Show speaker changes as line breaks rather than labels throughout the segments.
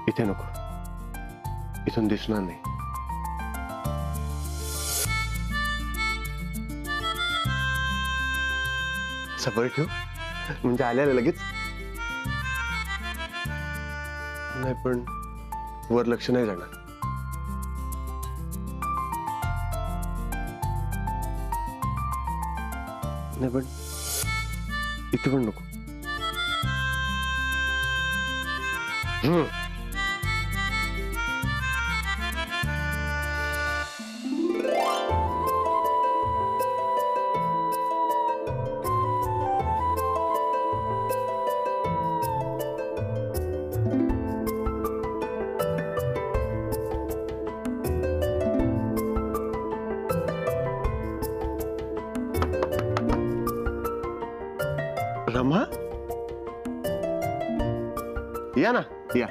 इथे नको, इथून दिसणार नाही. सबर ठेव, म्हणजे आल्याला लगेच. नाही पण वर लक्ष नाही जाणार. नाही पण इथे पण नको. रमा, या ना, या.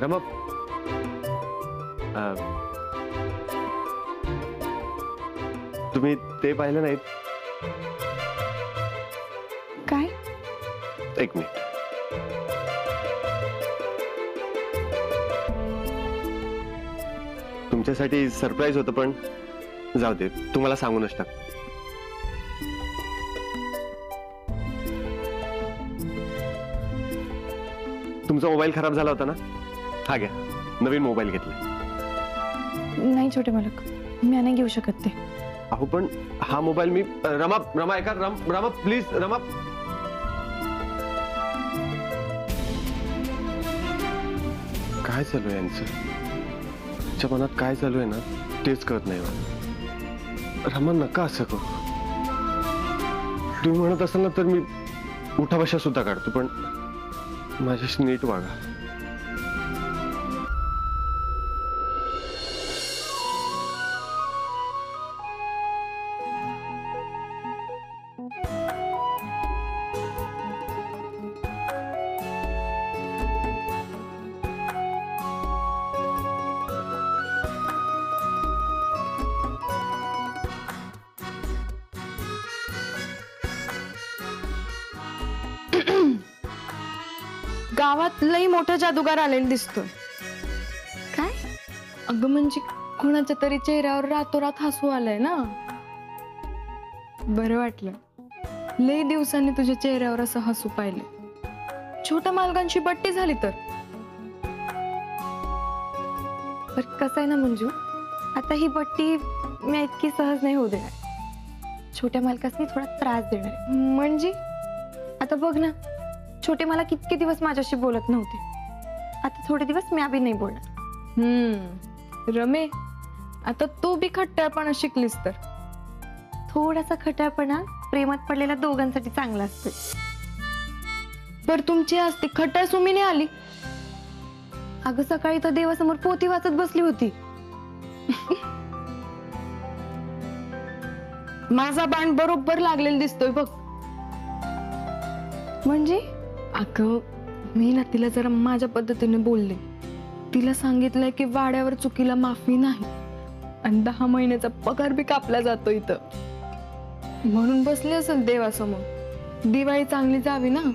रमा, तुम्ही ते पाहिलं नाहीत?
काय?
एक मिनिट. तुमच्यासाठी सरप्राईज होतं, पण जाऊ दे, तुम्हाला सांगूनच टाक. तुमचा मोबाईल खराब झाला होता ना, हा घ्या, नवीन मोबाईल घेतलाय.
नाही छोटे मालक, मी नाही घेऊ शकत ते.
अहो पण हा मोबाईल मी रमा रमा ऐका, रमा प्लीज, रमा. काय चालू आहे यांचं? त्यांच्या मनात काय चालू आहे ना तेच कळत नाही मला. रमा नका असं करू. तुम्ही म्हणत असाल ना तर मी उठा बशा सुद्धा काढतो, पण माझ्याशी नीट वागा.
गावात लई मोठा जादूगार आलेला दिसतोय. काय? अगं म्हणजे कोणाच्या तरी चेहऱ्यावर रातोरात हसू आलंय ना. बरं वाटलं, लई दिवसांनी तुझ्या चेहऱ्यावर असं हसू पाहिलं. छोट्या मालकांची बट्टी झाली तर. पर कसं आहे ना मंजू, आता ही बट्टी मी इतकी सहज नाही होऊ देणार. छोट्या मालकासनी थोडा त्रास देणार. म्हणजे आता बघ ना, छोटे मला कितके दिवस माझ्याशी बोलत नव्हते, आता थोडे दिवस मी अभी नाही बोलणार. रमे, आता तू बी खट्टाळपणा शिकलीस तर. थोडासा खट्टाळपणा प्रेमात पडलेल्या दोघांसाठी चांगला असतो. पर तुमची आज ती खट्टाळ सुमीने आली. अगं सकाळी तर देवासमोर पोथी वाचत बसली होती. माझा बाण बरोबर लागलेला दिसतोय बघ. म्हणजे अगं मी ना तिला जरा माझ्या पद्धतीने बोलले. तिला सांगितलंय की वाड्यावर चुकीला माफी नाही आणि 10 महिन्याचा पगार बी कापला जातो इथं. म्हणून बसली असेल देवासमोर, दिवाळी चांगली जावी ना.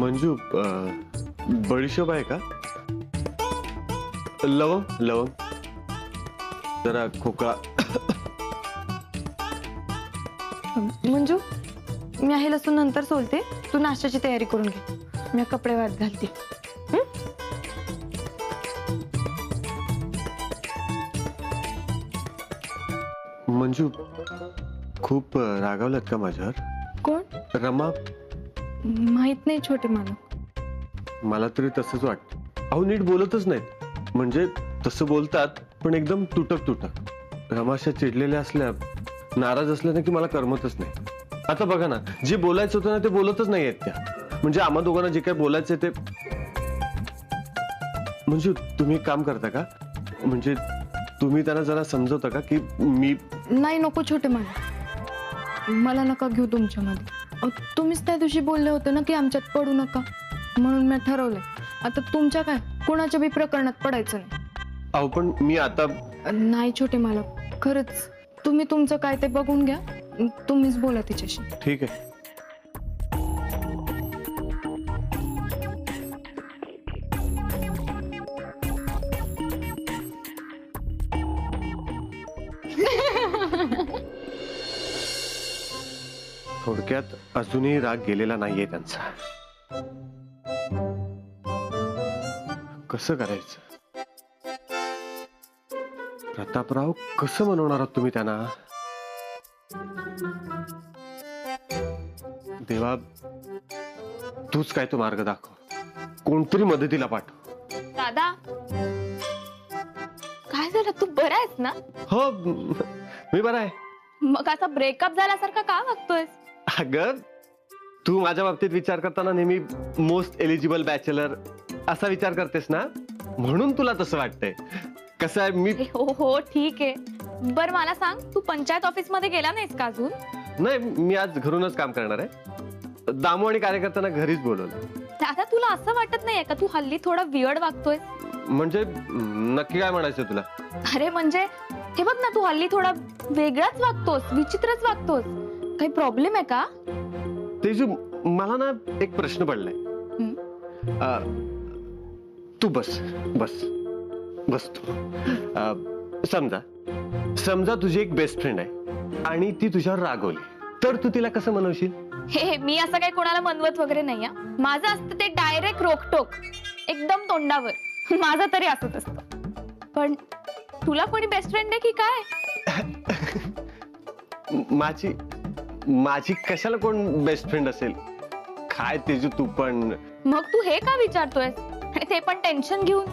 मंजू, बडीशोप आहे का? लवंग लवंग जरा खोकळा.
मंजू, मी आहे लसूण नंतर सोलते, तू नाश्त्याची तयारी करून घे. मी कपडे वाळत घालते.
मंजू, खूप रागावल्यात का माझ्यावर?
कोण?
रमा.
माहित नाही छोटे मालक.
मला तरी तसंच वाटतं. अहो नीट बोलतच नाहीत. म्हणजे तसं बोलतात पण एकदम तुटक तुटक. रमाशा चिडलेल्या असल्या, नाराज असल्या ना की मला करमतच नाही. आता बघा ना, जे बोलायचं होतं ना ते बोलतच नाही आहेत त्या. म्हणजे आम्हा दोघांना जे काही बोलायचं ते. म्हणजे तुम्ही एक काम करता का? म्हणजे तुम्ही त्यांना जरा समजवता का की मी.
नाही नको छोटे मालक, मला नका घेऊ तुमच्यामध्ये. तुम्हीच त्या दिवशी बोलले होते ना की आमच्यात पडू नका, म्हणून मी ठरवलंय आता तुमच्या काय कोणाच्या बी प्रकरणात पडायचं नाही.
अहो पण मी आता.
नाही छोटे मालक, खरंच तुम्ही तुमचं काय ते बघून घ्या. तुम्हीच बोला तिच्याशी.
ठीक आहे. थोडक्यात अजूनही राग गेलेला नाहीये त्यांचा. कसं करायचं? प्रतापराव, कसं मनवणार आहात तुम्ही त्यांना? देवा, तूच काय तो मार्ग दाखव. कोणतरी मदतीला पाठव.
दादा, काय झालं? तू बरा आहेस ना?
हो, मी बरा आहे.
मग असा ब्रेकअप झाल्यासारखा का वागतोयस?
अगं, तू माझ्या बाबतीत विचार करताना नेहमी मोस्ट एलिजिबल बॅचलर असा विचार करतेस ना, म्हणून तुला तसं वाटतंय. कसं आहे, मी.
हो हो ठीक आहे. बर मला सांग, तू पंचायत ऑफिस मध्ये गेला नाहीस का अजून?
नाही, मी आज घरूनच काम करणार आहे. दामू आणि कार्यकर्त्यांना घरीच बोलवलं.
दादा, तुला असं वाटत नाहीये का तू हल्ली थोडा वियर्ड वागतोय?
म्हणजे नक्की काय म्हणायचं तुला?
अरे म्हणजे हे बघ ना, तू हल्ली थोडा वेगळाच वागतोस, विचित्रच वागतोस. काही प्रॉब्लेम आहे का?
तेजू, मला ना एक प्रश्न पडलाय. तू बस बस बस तू. समजा तुझी एक बेस्ट फ्रेंड आहे आणि ती तुझ्यावर रागवली, तर तू तिला कसं मनवशील?
हे मी असं काही कोणाला मनवत वगैरे नाही. माझं असतं ते डायरेक्ट रोकटोक, एकदम तोंडावर. माझं तरी असत असतं. पण तुला कोणी बेस्ट फ्रेंड आहे की काय?
माझी कशाला कोण बेस्ट फ्रेंड असेल? काय तेजू तू पण.
मग तू हे का विचारतोयस, आणि ते पण टेन्शन घेऊन?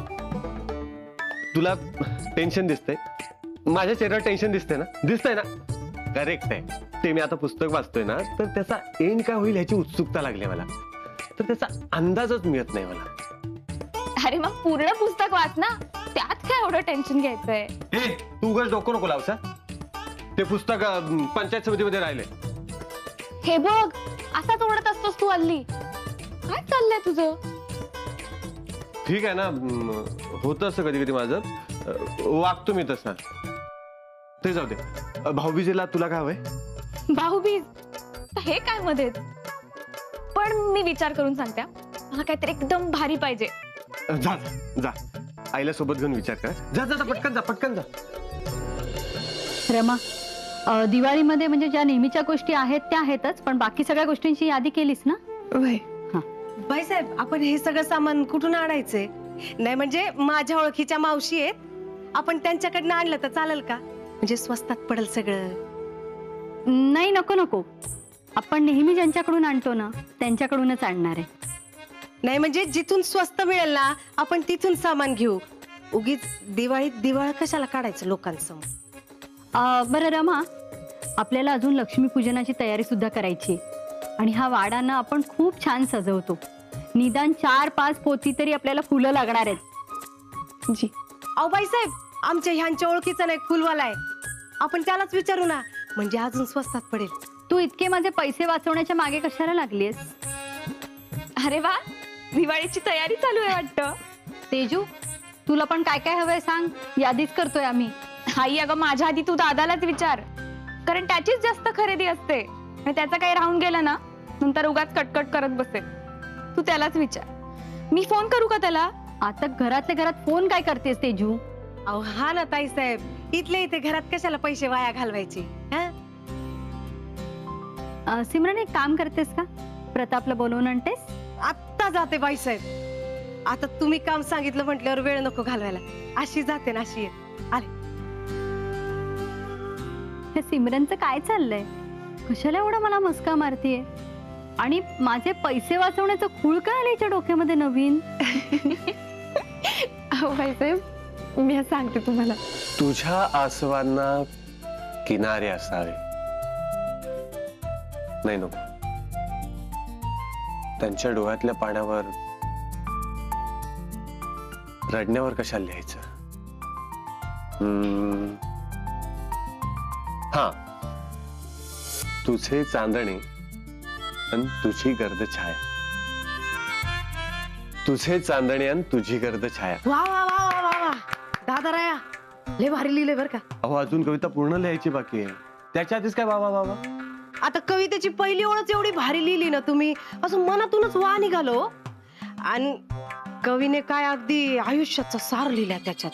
तुला टेन्शन दिसतंय? माझ्या चेहऱ्यावर टेन्शन दिसतंय ना? दिसतंय ना? करेक्ट आहे. ते मी आता पुस्तक वाचतोय ना, तर त्याचा एंड काय होईल ह्याची उत्सुकता लागली मला. तर त्याचा अंदाजच मिळत नाही मला.
अरे मग पूर्ण पुस्तक वाच ना, त्यात काय एवढं टेन्शन घ्यायचंय?
हे तू उगाच डोकं नको लावसा. ते पुस्तक पंचायत समितीमध्ये राहिले.
हे बघ, असाच ओढत असतोस तू हल्ली. काय चाललंय तुझं?
ठीक आहे ना, होतं असं कधी कधी माझं. वागतो मी तसा. ते जाऊ दे. भाऊबीजेला तुला काय हवंय?
भाऊबीज? हे काय मध्ये? पण मी विचार करून सांगते, मला काहीतरी एकदम भारी पाहिजे.
जा जा, आईला सोबत घेऊन विचार कर. जा जा, पटकन जा, पटकन जा.
रमा, दिवाळीमध्ये म्हणजे ज्या नेहमीच्या गोष्टी आहेत त्या आहेतच, पण बाकी सगळ्या गोष्टींची यादी केलीस ना?
बाईसाहेब, आपण हे सगळं सामान कुठून आणायचंय? नाही म्हणजे माझ्या ओळखीच्या मावशी आहेत, आपण त्यांच्याकडनं आणलं तर चालेल का? म्हणजे स्वस्तात पडेल सगळं.
नाही, नको नको. आपण नेहमी ज्यांच्याकडून आणतो ना त्यांच्याकडूनच आणणार आहे.
नाही म्हणजे जिथून स्वस्त मिळेल ना, आपण तिथून सामान घेऊ. उगीच दिवाळीत दिवाळ कशाला काढायचं लोकांसमोर?
बरं रमा, आपल्याला अजून लक्ष्मीपूजनाची तयारी सुद्धा करायची आहे. आणि हा वाडा ना आपण खूप छान सजवतो. निदान 4-5 पोती तरी आपल्याला फुलं लागणार आहेत.
जी.
अहो बाईसाहेब, आमच्या ह्यांच्या ओळखीचा नाही फुलवाला आहे, आपण त्यालाच विचारू ना, म्हणजे अजून स्वस्तात पडेल.
तू इतके माझे पैसे वाचवण्याच्या मागे कशाला लागलीस?
अरे वा, दिवाळीची तयारी चालू आहे वाटतं.
तेजू, तुला पण काय काय हवंय सांग, यादीच करतोय आम्ही.
आई, अगं माझ्या आधी तू दादालाच विचार, कारण त्याचीच जास्त खरेदी असते. आणि त्याचं काही राहून गेलं ना, नंतर उगाच कटकट करत बसेल. तू त्यालाच विचार. मी फोन करू का त्याला?
आता घरातल्या घरात फोन काय करतेस तेजू?
अहो हा ना ताईसाहेब, इथले इथे घरात कशाला पैसे वाया घालवायचे?
सिमरन, एक काम करतेस का? प्रतापला बोलवून आणतेस?
आत्ता जाते बाईसाहेब. आता तुम्ही काम सांगितलं म्हटल्यावर वेळ नको घालवायला. अशी जाते ना, अशी येत. अरे
हे सिमरनचं काय चाललंय? कशाला एवढा मला मस्का मारतीये? आणि माझे पैसे वाचवण्याचं खूळ काय आलं हिच्या डोक्यामध्ये नवीन?
अहो बाईसाहेब, मी सांगते तुम्हाला.
तुझ्या आसवांना किनारे असावे. नाही नको, त्यांच्या डोळ्यातल्या पाण्यावर रडण्यावर कशाला लिहायचं? हा, तुझे चांदणे आणि तुझी गर्द छाया. तुझे चांदणे आणि तुझी गर्द छाया.
वा वा वा वा वा वा, दादा राया लय भारी लिहिलंय बर का.
अहो, अजून कविता पूर्ण लिहायची बाकी आहे. त्याच्या आधीच काय बाबा बाबा?
आता कवितेची पहिली ओळच एवढी भारी लिहिली ना तुम्ही, असं मनातूनच वा निघालो. आणि कवीने काय अगदी आयुष्याचा सार लिहिला त्याच्यात.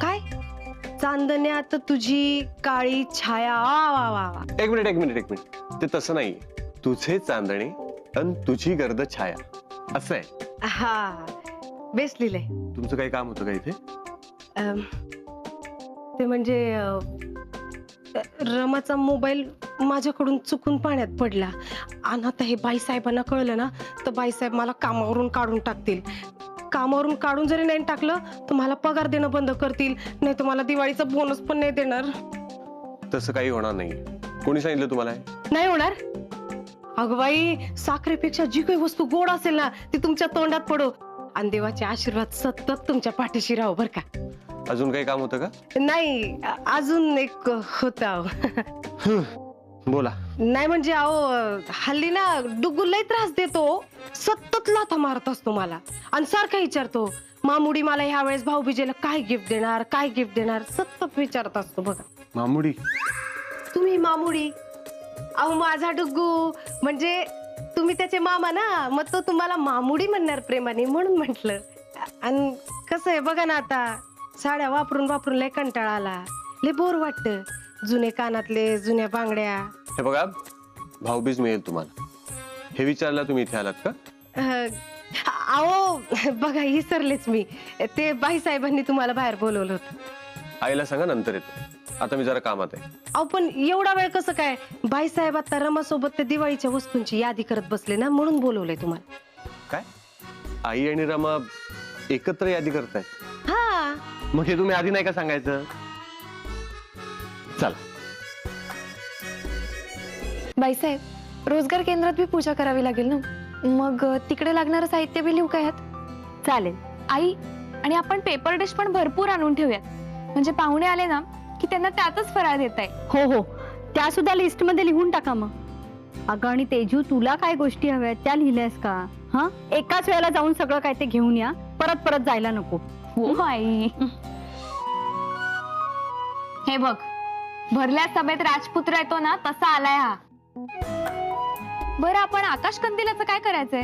काय चांदण्यात तुझी काळी छाया. वा वा वा वा.
एक मिनिट, ते तसं नाही. तुझे चांदणे आणि तुझी गर्द छाया असं आहे.
हा, बेस्ट लिहिलंय.
तुमचं काही काम होतं का इथे?
ते म्हणजे रमाचा मोबाईल माझ्याकडून चुकून पाण्यात पडला आणि आता हे बाईसाहेबांना कळलं ना तर बाईसाहेब मला कामावरून काढून टाकतील. कामावरून काढून जरी नाही टाकलं तर मला पगार देणं बंद करतील, नाही तर मला दिवाळीचा बोनस पण नाही देणार.
तसं काही होणार नाही. कोणी सांगितलं तुम्हाला?
नाही होणार. अगं बाई, साखरेपेक्षा जी काही वस्तू गोड असेल ना ती तुमच्या तोंडात पडो आणि देवाचे आशीर्वाद सतत तुमच्या पाठीशी राहो बर का.
अजून काही काम होतं का?
नाही, अजून एक होता.
बोला.
नाही म्हणजे अहो, हल्ली ना डुग्गू लय त्रास देतो. सतत लाथा मारत असतो मला आणि सारखा विचारतो, मामुडी मला ह्या वेळेस भाऊबीजेला काय गिफ्ट देणार, काय गिफ्ट देणार, सतत विचारत असतो बघा.
मामुडी?
तुम्ही मामुडी? अहो माझा डुग्गू म्हणजे तुम्ही त्याचे मामा ना, मग तो तुम्हाला मामुडी म्हणणार प्रेमाने, म्हणून म्हंटल. आणि कसं आहे बघा ना, आता साड्या वापरून वापरून लय कंटाळा आला, लय बोर वाटत. जुने कानातले, जुन्या बांगड्या.
हे बघा, भाऊबीज मिळेल तुम्हाला हे विचारला तुम्ही इथे आलात का?
अहो बघा, विसरलेच मी. ते बाईसाहेबांनी तुम्हाला बाहेर बोलवलं होतं.
आईला सांगा नंतर येतो, आता मी जरा कामात आहे.
अहो पण एवढा वेळ कसं काय? बाईसाहेब आता रमासोबत ते दिवाळीच्या वस्तूंची यादी करत बसले ना, म्हणून बोलवलंय तुम्हाला.
काय? आई आणि रमा एकत्र यादी करतायत?
हा.
मग हे तुम्ही आधी नाही का सांगायचं? चला.
बाईसाहेब, रोजगार केंद्रात बी पूजा करावी लागेल ना, मग तिकडे लागणारं साहित्य बी लिहू काय यात?
चालेल.
आई, आणि आपण पेपर डिश पण भरपूर आणून ठेवूयात, म्हणजे पाहुणे आले ना की त्यांना त्यातच फराळ देता येईल.
हो हो, त्या सुद्धा लिस्ट मध्ये लिहून टाका मग. अगं आणि तेजू, तुला काय गोष्टी हव्यात त्या लिहिल्यास का? हा, एकाच वेळेला जाऊन सगळं काय ते घेऊन या, परत परत जायला नको.
हो आई. हे बघ, भरल्या सभेत राजपुत्र येतो ना तसा आलाय हा. बरं, आपण आकाश कंदिलाचं काय करायचंय?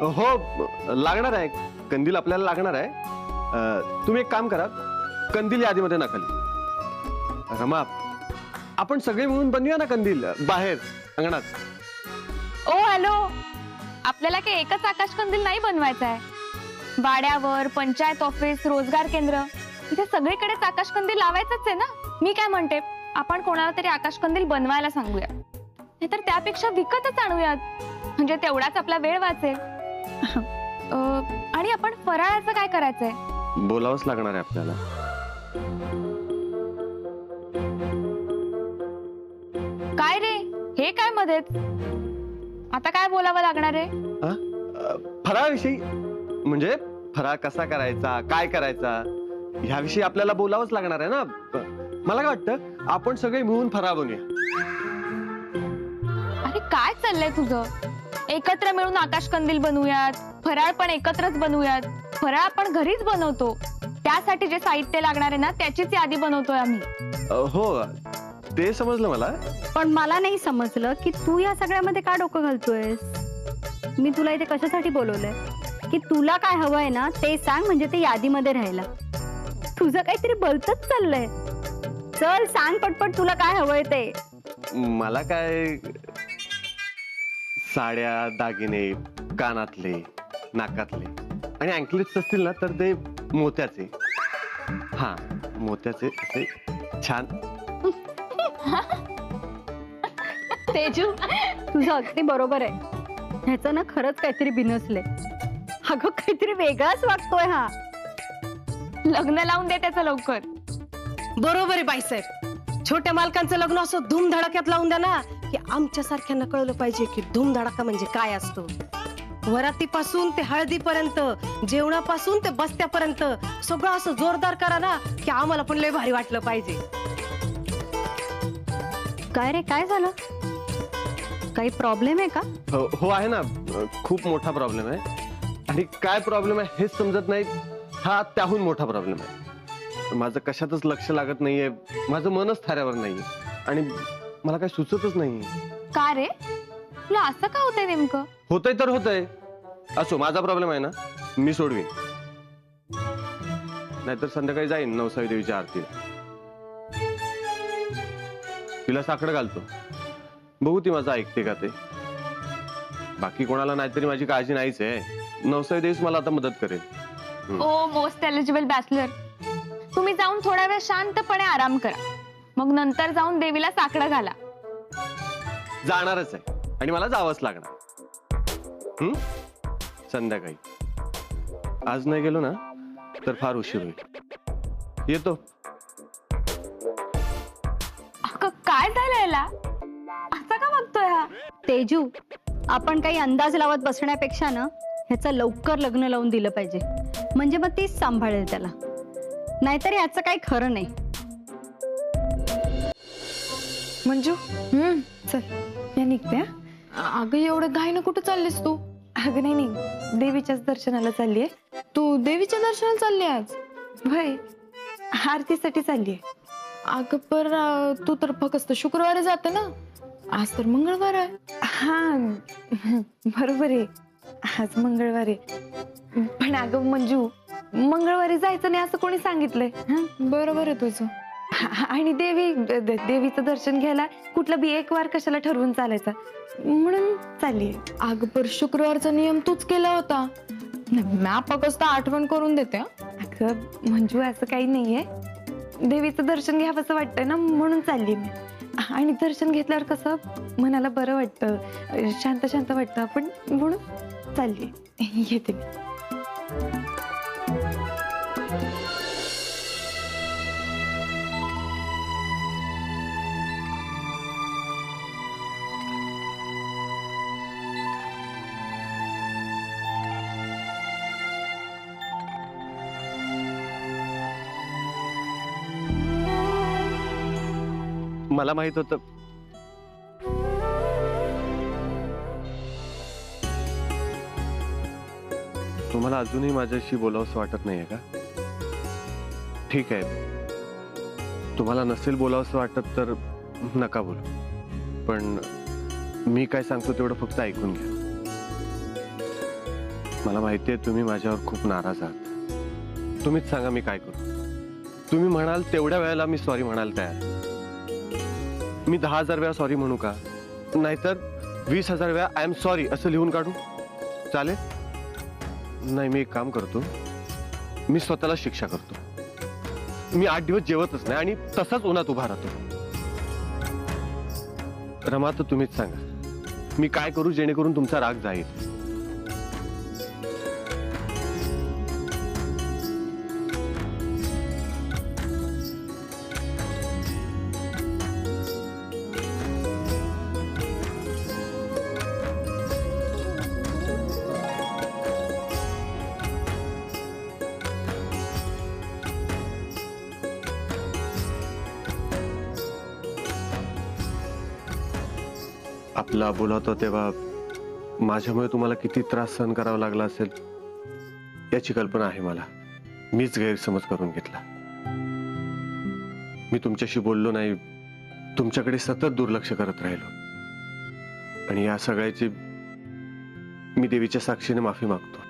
हो, लागणार आहे कंदील, आपल्याला लागणार आहे. तुम्ही एक काम करा, कंदील यादीमध्ये नका लिहू. रमा, आपण सगळे मिळून बनवूया ना कंदील बाहेर अंगणात.
ओ हॅलो, आपल्याला काही एकच आकाश कंदील नाही बनवायचा आहे. वाड्यावर, पंचायत ऑफिस, रोजगार केंद्र, इथे सगळीकडेच आकाश कंदील लावायचंच आहे ना. मी काय म्हणते, आपण कोणाला तरी आकाश कंदील बनवायला सांगूया, नाहीतर त्यापेक्षा विकतच आणूयात, म्हणजे तेवढाच आपला वेळ वाचेल. आणि आपण फराळाचं काय करायचंय?
बोलावंच लागणार आहे आपल्याला.
काय रे, हे काय मध्येच? आता काय बोलावं लागणार आहे?
फराळाविषयी, म्हणजे फराळ कसा करायचा, काय करायचा, ह्याविषयी आपल्याला बोलावंच लागणार आहे ना. मला काय वाटतं, आपण सगळे मिळून फराळ बनवूया.
अरे काय चाललंय तुझं? एकत्र मिळून आकाश कंदील बनवूयात, फराळ पण एकत्रच बनवूयात. फराळ आपण घरीच बनवतो, त्यासाठी जे साहित्य लागणार आहे ना त्याचीच यादी बनवतोय आम्ही.
हो, ते समजलं मला.
पण मला नाही समजलं की तू या सगळ्यामध्ये का डोकं घालतोयस. मी तुला इथे कशासाठी बोलवलंय? की तुला काय हवंय ना ते सांग, म्हणजे ते यादीमध्ये राहायला. तुझं काहीतरी भलतच चाललंय. चल सांग पटपट, तुला काय हवंय ते.
मला काय, साड्या, दागिने, कानातले, नाकातले आणि अँकलेट्स असतील ना तर ते मोत्याचे. हा, मोत्याचे असे छान.
तेजू तुझं अगदी बरोबर आहे. ह्याचं ना खरंच काहीतरी बिनसलंय. अगं काहीतरी वेगळाच वागतोय हा.
लग्न लावून दे त्याचं लवकर.
बरोबर आहे बाईसाहेब. छोट्या मालकांचं लग्न असं धूमधडाक्यात लावून द्या ना, की आमच्या सारख्यांना कळलं पाहिजे की धूमधडाका म्हणजे काय असतो. वरातीपासून ते हळदीपर्यंत, जेवणापासून ते बस्त्यापर्यंत सगळं असं जोरदार करा ना, की आम्हाला पण लय भारी वाटलं पाहिजे.
काय रे, काय झालं? काही प्रॉब्लेम आहे का?
हो आहे ना, खूप मोठा प्रॉब्लेम आहे. आणि काय प्रॉब्लेम आहे हेच समजत नाही. हा त्याहून मोठा प्रॉब्लेम आहे. माझं कशातच लक्ष लागत नाहीये. माझं मनच थाऱ्यावर नाहीये आणि मला काय सुचतच नाही.
का रे, तुला असं का होतंय नेमकं?
होतंय तर होतंय. असो, माझा प्रॉब्लेम आहे ना, मी सोडवीन. नाहीतर संध्याकाळी जाईन नवसाई देवीच्या आरतीला. तिला साकडं घालतो. बघू ती माझं ऐकते का ते. बाकी कोणाला नाहीतरी माझी काळजी नाहीच आहे. नवसाई देवीच मला आता मदत करेल.
ओ मोस्ट एलिजिबल बॅचलर, तुम्ही जाऊन थोडा वेळ शांतपणे आराम करा, मग नंतर जाऊन देवीला साकडं घाला.
जाणारच आहे आणि मला जावंच लागणार. संध्याकाळी. आज नाही गेलो ना तर फार उशीर होईल. येतो.
अगं काय झालं याला, असं का बघतोय हा?
तेजू, आपण काही अंदाज लावत बसण्यापेक्षा ना ह्याचं लवकर लग्न लावून दिलं पाहिजे. म्हणजे मग तीच सांभाळेल त्याला. नाहीतर याचं काही खरं नाही.
मंजू, चल या निघते. अगं एवढं घाईनं कुठं चाललीस तू? अगं नाही, देवीच्याच दर्शनाला चाललीये. तू देवीच्या दर्शनाला चालली आज? होय, आरतीसाठी चाललीये. अगं पर तू तर फक्त शुक्रवारी जाते ना, आज तर मंगळवार आहे. हा बरोबर आहे, आज मंगळवार आहे. पण अगं मंजू, मंगळवारी जायचं नाही असं कोणी सांगितलंय? बरोबर आहे तुझं. आणि देवीचं दर्शन घ्यायला कुठला बी एक वार कशाला ठरवून चालायचा, म्हणून चाललीये. अगं पर शुक्रवारचा नियम तूच केला होता. मॅप कसं आठवण करून देते. अगं मंजू, असं काही नाहीये. देवीचं दर्शन घ्यावंसं वाटतंय ना, म्हणून चालली मी. आणि दर्शन घेतल्यावर कसं मनाला बरं वाटतं, शांत शांत वाटतं. पण म्हणून चालली. येते मी.
मला माहित होतं. तुम्हाला अजूनही माझ्याशी बोलावंसं वाटत नाहीये का? ठीक आहे, तुम्हाला नसेल बोलावंसं वाटत तर नका बोलू. पण मी काय सांगतो तेवढं फक्त ऐकून घ्या. मला माहितीये तुम्ही माझ्यावर खूप नाराज आहात. तुम्हीच सांगा मी काय करू. तुम्ही म्हणाल तेवढ्या वेळेला मी सॉरी म्हणायला तयार. मी 10,000 वेळा सॉरी म्हणू का? नाहीतर 20,000 वेळा आय एम सॉरी असं लिहून काढू? चालेल? नाही, मी एक काम करतो. मी स्वतःला शिक्षा करतो. मी 8 दिवस जेवतच नाही आणि तसाच उन्हात उभा राहतो. रमा, तर तुम्हीच सांगा मी काय करू जेणेकरून तुमचा राग जाईल. आपला बोलवतो तेव्हा माझ्यामुळे तुम्हाला किती त्रास सहन करावा लागला असेल याची कल्पना आहे मला. मीच गैरसमज करून घेतला. मी तुमच्याशी बोललो नाही, तुमच्याकडे सतत दुर्लक्ष करत राहिलो. आणि या सगळ्याची मी देवीच्या साक्षीने माफी मागतो.